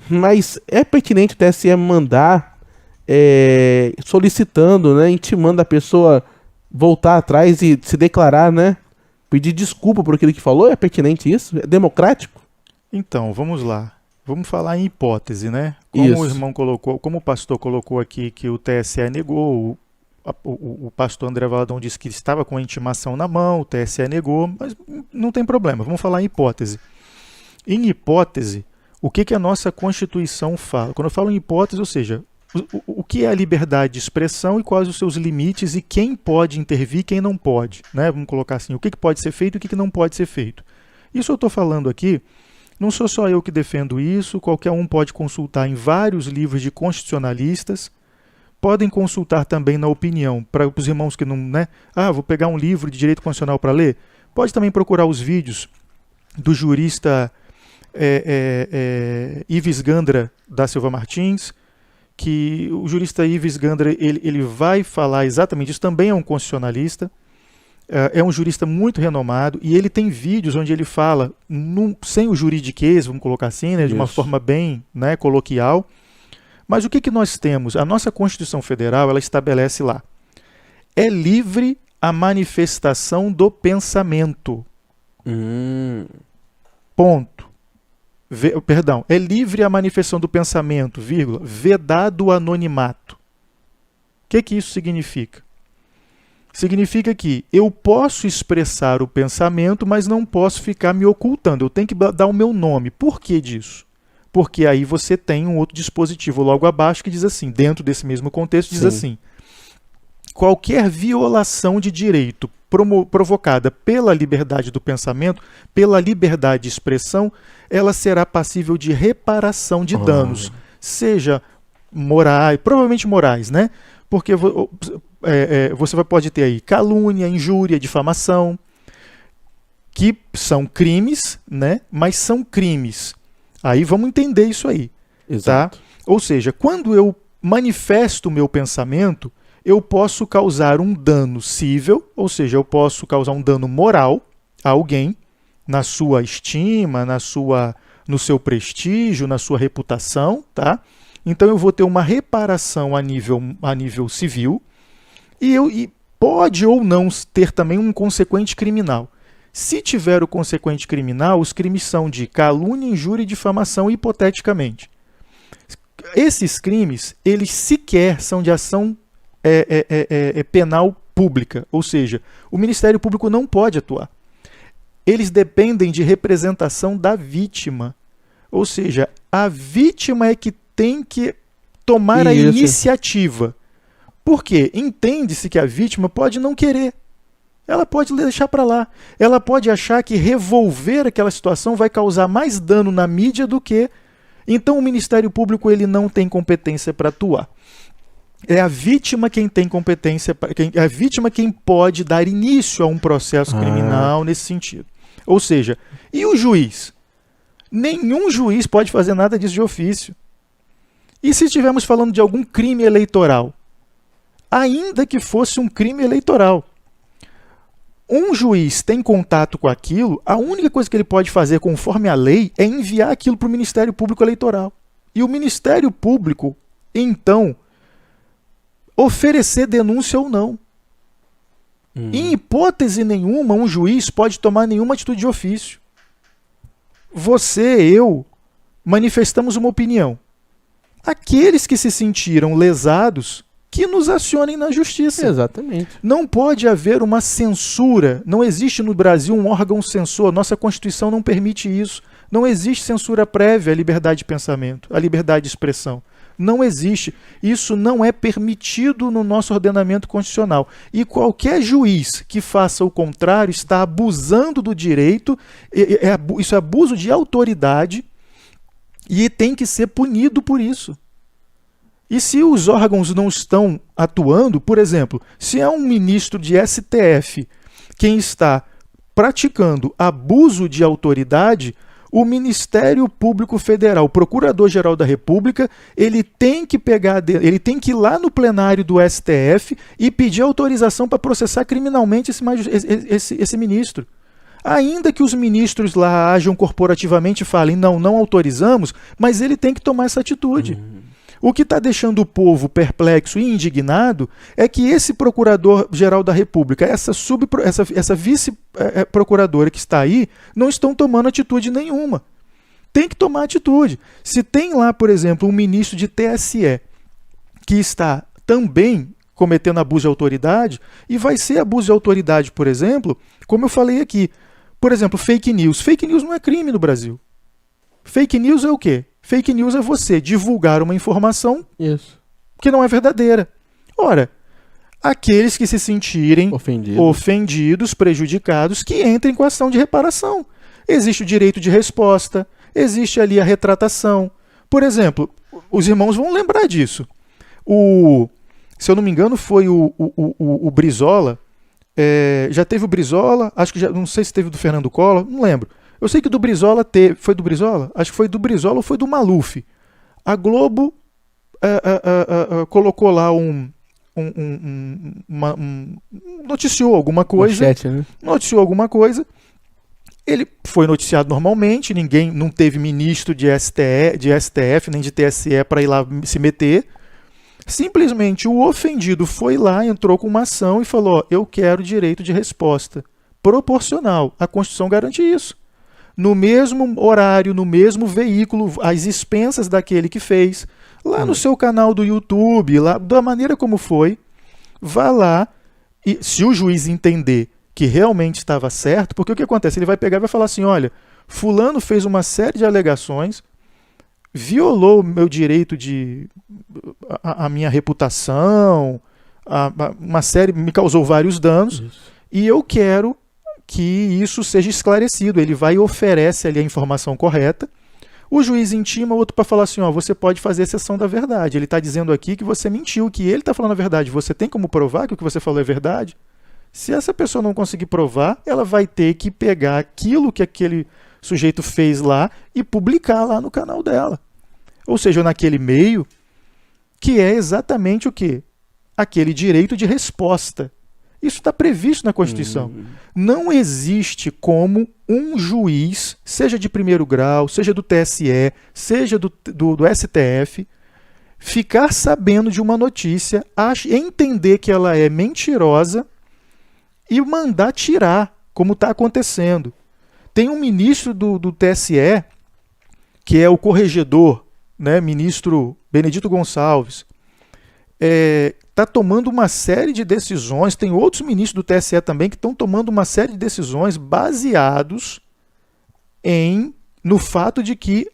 Mas é pertinente o TSE mandar solicitando, né, intimando a pessoa voltar atrás e se declarar, né? Pedir desculpa por aquilo que falou? É pertinente isso? É democrático? Então, vamos lá. Vamos falar em hipótese, né? Como Isso. o irmão colocou, como o pastor colocou aqui que o TSE negou, o pastor André Valadão disse que estava com a intimação na mão, o TSE negou, mas não tem problema. Vamos falar em hipótese. Em hipótese, o que a nossa Constituição fala? Quando eu falo em hipótese, ou seja, o que é a liberdade de expressão e quais os seus limites e quem pode intervir e quem não pode, né? Vamos colocar assim, o que pode ser feito e o que não pode ser feito. Isso eu estou falando aqui, não sou só eu que defendo isso, qualquer um pode consultar em vários livros de constitucionalistas, podem consultar também na opinião, para os irmãos que não, né? Vou pegar um livro de direito constitucional para ler, pode também procurar os vídeos do jurista Ives Gandra da Silva Martins, que o jurista Ives Gandra ele vai falar exatamente isso, também é um constitucionalista, é um jurista muito renomado, e ele tem vídeos onde ele fala, sem o juridiquês, vamos colocar assim, né, de uma forma bem, né, coloquial. Mas o que nós temos? A nossa Constituição Federal, ela estabelece lá, é livre a manifestação do pensamento. Ponto. Perdão, é livre a manifestação do pensamento, vírgula, vedado o anonimato. O que isso significa? Significa que eu posso expressar o pensamento, mas não posso ficar me ocultando. Eu tenho que dar o meu nome. Por que disso? Porque aí você tem um outro dispositivo logo abaixo que diz assim, dentro desse mesmo contexto, diz assim, qualquer violação de direito provocada pela liberdade do pensamento, pela liberdade de expressão, ela será passível de reparação de danos, seja morais, provavelmente morais, né? Porque você pode ter aí calúnia, injúria, difamação, que são crimes, né? Mas são crimes. Aí vamos entender isso aí. Exato. Tá? Ou seja, quando eu manifesto o meu pensamento, eu posso causar um dano cível, ou seja, eu posso causar um dano moral a alguém, na sua estima, no seu prestígio, na sua reputação, tá? Então eu vou ter uma reparação a nível civil e pode ou não ter também um consequente criminal. Se tiver o consequente criminal, os crimes são de calúnia, injúria e difamação, hipoteticamente. Esses crimes, eles sequer são de ação penal pública, ou seja, o Ministério Público não pode atuar. Eles dependem de representação da vítima, ou seja, a vítima é que tem que tomar a iniciativa. Por quê? Entende-se que a vítima pode não querer. Ela pode deixar para lá. Ela pode achar que revolver aquela situação vai causar mais dano na mídia do que... Então o Ministério Público ele não tem competência para atuar. É a vítima quem tem competência, é a vítima quem pode dar início a um processo criminal nesse sentido. Ou seja, e o juiz? Nenhum juiz pode fazer nada disso de ofício. E se estivermos falando de algum crime eleitoral? Ainda que fosse um crime eleitoral. Um juiz tem contato com aquilo, a única coisa que ele pode fazer conforme a lei é enviar aquilo para o Ministério Público Eleitoral. E o Ministério Público, então, oferecer denúncia ou não. Em hipótese nenhuma, um juiz pode tomar nenhuma atitude de ofício. Você, eu, manifestamos uma opinião. Aqueles que se sentiram lesados, que nos acionem na justiça. Exatamente. Não pode haver uma censura. Não existe no Brasil um órgão censor. Nossa Constituição não permite isso. Não existe censura prévia à liberdade de pensamento, à liberdade de expressão. Não existe. Isso não é permitido no nosso ordenamento constitucional. E qualquer juiz que faça o contrário está abusando do direito, isso é abuso de autoridade e tem que ser punido por isso. E se os órgãos não estão atuando, por exemplo, se é um ministro de STF quem está praticando abuso de autoridade, o Ministério Público Federal, o Procurador-Geral da República, ele tem que ir lá no plenário do STF e pedir autorização para processar criminalmente esse ministro. Ainda que os ministros lá ajam corporativamente e falem, não autorizamos, mas ele tem que tomar essa atitude. O que está deixando o povo perplexo e indignado é que esse procurador-geral da República, essa vice-procuradora que está aí, não estão tomando atitude nenhuma. Tem que tomar atitude. Se tem lá, por exemplo, um ministro de TSE que está também cometendo abuso de autoridade, e vai ser abuso de autoridade, por exemplo, como eu falei aqui. Por exemplo, fake news. Fake news não é crime no Brasil. Fake news é o quê? Fake news é você divulgar uma informação que não é verdadeira. Ora, aqueles que se sentirem ofendidos, prejudicados, que entrem com ação de reparação. Existe o direito de resposta, existe ali a retratação. Por exemplo, os irmãos vão lembrar disso. Se eu não me engano, foi o Brizola. Já teve o Brizola, acho que não sei se teve do Fernando Collor, não lembro. Eu sei que do Brizola teve. Foi do Brizola? Acho que foi do Brizola ou foi do Maluf. A Globo colocou lá noticiou alguma coisa. Manchete, né? Noticiou alguma coisa. Ele foi noticiado normalmente, ninguém, não teve ministro de STF nem de TSE para ir lá se meter. Simplesmente o ofendido foi lá, entrou com uma ação e falou: eu quero direito de resposta proporcional. A Constituição garante isso. No mesmo horário, no mesmo veículo, às expensas daquele que fez, lá no seu canal do YouTube, lá, da maneira como foi, vá lá e, se o juiz entender que realmente estava certo, porque o que acontece? Ele vai pegar e vai falar assim: olha, fulano fez uma série de alegações, violou o meu direito a minha reputação, uma série, me causou vários danos, e eu quero que isso seja esclarecido. Ele vai e oferece ali a informação correta. O juiz intima o outro para falar assim: ó, você pode fazer exceção da verdade. Ele está dizendo aqui que você mentiu, que ele está falando a verdade. Você tem como provar que o que você falou é verdade? Se essa pessoa não conseguir provar, ela vai ter que pegar aquilo que aquele sujeito fez lá e publicar lá no canal dela. Ou seja, naquele meio, que é exatamente o quê? Aquele direito de resposta. Isso está previsto na Constituição. Não existe como um juiz, seja de primeiro grau, seja do TSE, seja do STF, ficar sabendo de uma notícia, entender que ela é mentirosa e mandar tirar, como está acontecendo. Tem um ministro do TSE, que é o corregedor, né, ministro Benedito Gonçalves, está tomando uma série de decisões, tem outros ministros do TSE também que estão tomando uma série de decisões baseados no fato de que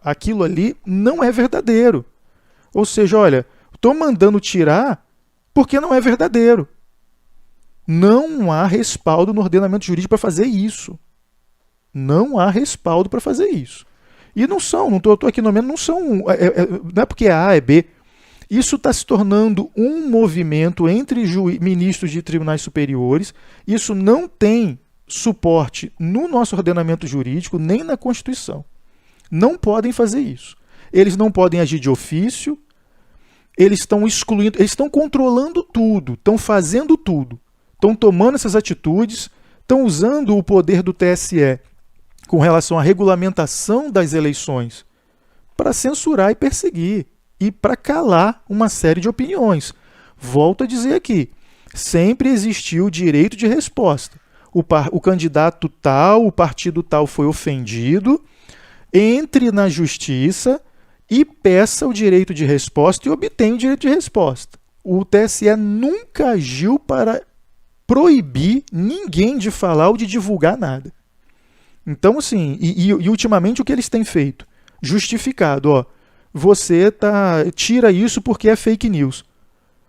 aquilo ali não é verdadeiro. Ou seja, olha, estou mandando tirar porque não é verdadeiro. Não há respaldo no ordenamento jurídico para fazer isso. Não há respaldo para fazer isso. E não estou aqui nomeando, não são, não é porque é A, é B. Isso está se tornando um movimento entre ministros de tribunais superiores. Isso não tem suporte no nosso ordenamento jurídico, nem na Constituição. Não podem fazer isso. Eles não podem agir de ofício, eles estão excluindo, eles estão controlando tudo, estão fazendo tudo, estão tomando essas atitudes, estão usando o poder do TSE com relação à regulamentação das eleições para censurar e perseguir e para calar uma série de opiniões. Volto a dizer aqui, sempre existiu o direito de resposta. O candidato tal, o partido tal foi ofendido, entre na justiça e peça o direito de resposta e obtenha o direito de resposta. O TSE nunca agiu para proibir ninguém de falar ou de divulgar nada. Então, assim, e ultimamente o que eles têm feito? Justificado, ó, você tira isso porque é fake news.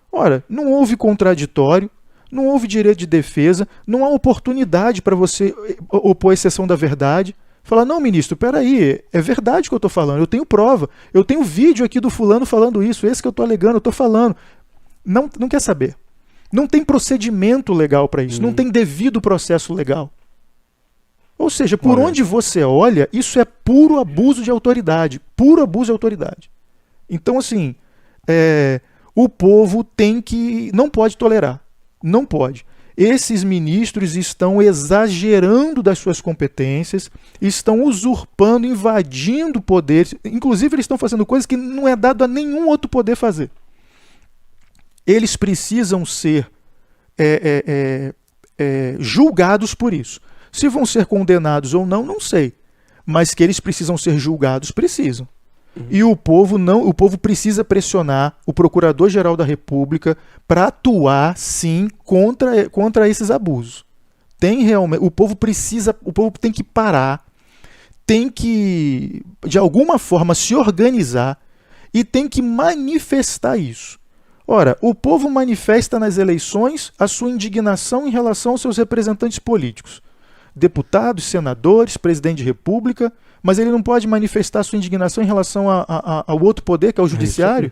Ora, não houve contraditório, não houve direito de defesa, não há oportunidade para você opor a exceção da verdade. Falar, não, ministro, peraí, é verdade o que eu estou falando, eu tenho prova, eu tenho vídeo aqui do fulano falando isso, esse que eu estou alegando, eu estou falando. Não quer saber. Não tem procedimento legal para isso, não tem devido processo legal. Ou seja, por onde você olha, isso é puro abuso de autoridade. Puro abuso de autoridade. Então, assim, o povo não pode tolerar. Não pode. esses ministros estão exagerando das suas competências, estão usurpando, invadindo poderes, inclusive eles estão fazendo coisas que não é dado a nenhum outro poder fazer. Eles precisam ser julgados por isso. Se vão ser condenados ou não, não sei. Mas que eles precisam ser julgados, precisam. E o povo precisa pressionar o Procurador-Geral da República para atuar, sim, contra esses abusos. O povo tem que parar, tem que, de alguma forma, se organizar e tem que manifestar isso. Ora, o povo manifesta nas eleições a sua indignação em relação aos seus representantes políticos. Deputados, senadores, presidente de república, mas ele não pode manifestar sua indignação em relação ao outro poder, que é o judiciário,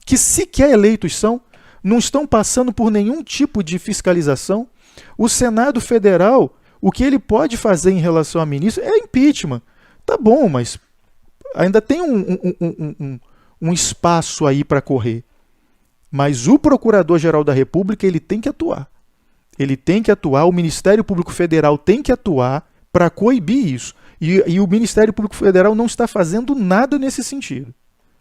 que sequer eleitos são, não estão passando por nenhum tipo de fiscalização. O Senado Federal, o que ele pode fazer em relação a ministro é impeachment. Tá bom, mas ainda tem um espaço aí para correr. Mas o Procurador-Geral da República, ele tem que atuar. Ele tem que atuar, o Ministério Público Federal tem que atuar para coibir isso. E o Ministério Público Federal não está fazendo nada nesse sentido.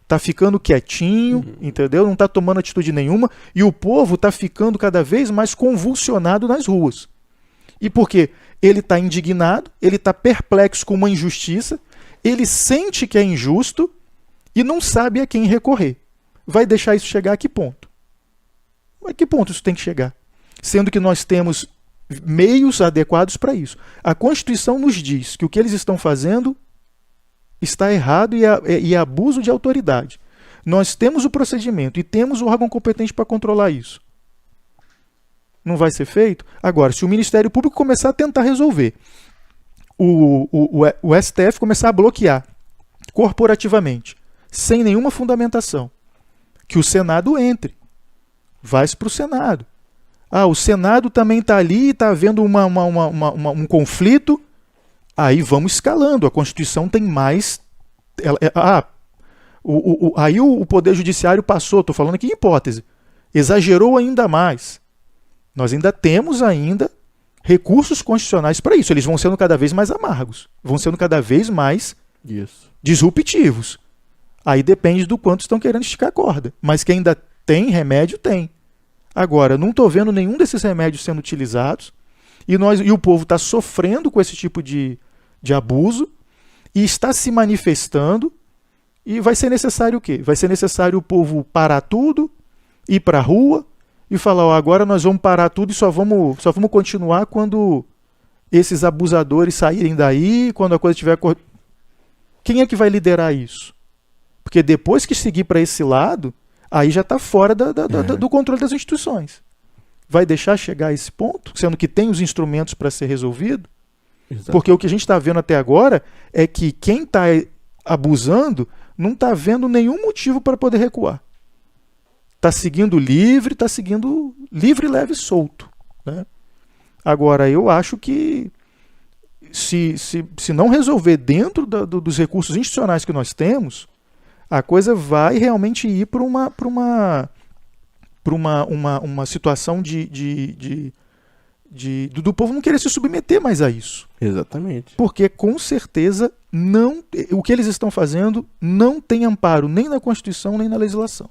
Está ficando quietinho, entendeu? Não está tomando atitude nenhuma. E o povo está ficando cada vez mais convulsionado nas ruas. E por quê? Ele está indignado, ele está perplexo com uma injustiça, ele sente que é injusto e não sabe a quem recorrer. Vai deixar isso chegar a que ponto? A que ponto isso tem que chegar? Sendo que nós temos meios adequados para isso. A Constituição nos diz que o que eles estão fazendo está errado e é abuso de autoridade. Nós temos o procedimento e temos o órgão competente para controlar isso. Não vai ser feito? Agora, se o Ministério Público começar a tentar resolver, o STF começar a bloquear corporativamente, sem nenhuma fundamentação, que o Senado entre. Vai-se para o Senado. O Senado também está ali, está havendo um conflito. Aí vamos escalando. A Constituição tem mais. Aí o Poder Judiciário passou, estou falando aqui em hipótese, exagerou ainda mais. Nós ainda temos recursos constitucionais para isso. Eles vão sendo cada vez mais amargos, vão sendo cada vez mais disruptivos. Aí depende do quanto estão querendo esticar a corda. Mas que ainda tem remédio, tem. Agora, não estou vendo nenhum desses remédios sendo utilizados e o povo está sofrendo com esse tipo de abuso e está se manifestando e vai ser necessário o quê? Vai ser necessário o povo parar tudo, ir para a rua e falar, agora nós vamos parar tudo e só vamos continuar quando esses abusadores saírem daí, quando a coisa estiver... Quem é que vai liderar isso? Porque depois que seguir para esse lado, aí já está fora do controle das instituições. Vai deixar chegar a esse ponto, sendo que tem os instrumentos para ser resolvido? Exato. Porque o que a gente está vendo até agora é que quem está abusando não está vendo nenhum motivo para poder recuar. Está seguindo livre, leve e solto. Né? Agora, eu acho que se não resolver dentro dos recursos institucionais que nós temos, a coisa vai realmente ir para uma situação do povo não querer se submeter mais a isso. Exatamente. Porque, com certeza, o que eles estão fazendo não tem amparo nem na Constituição nem na legislação.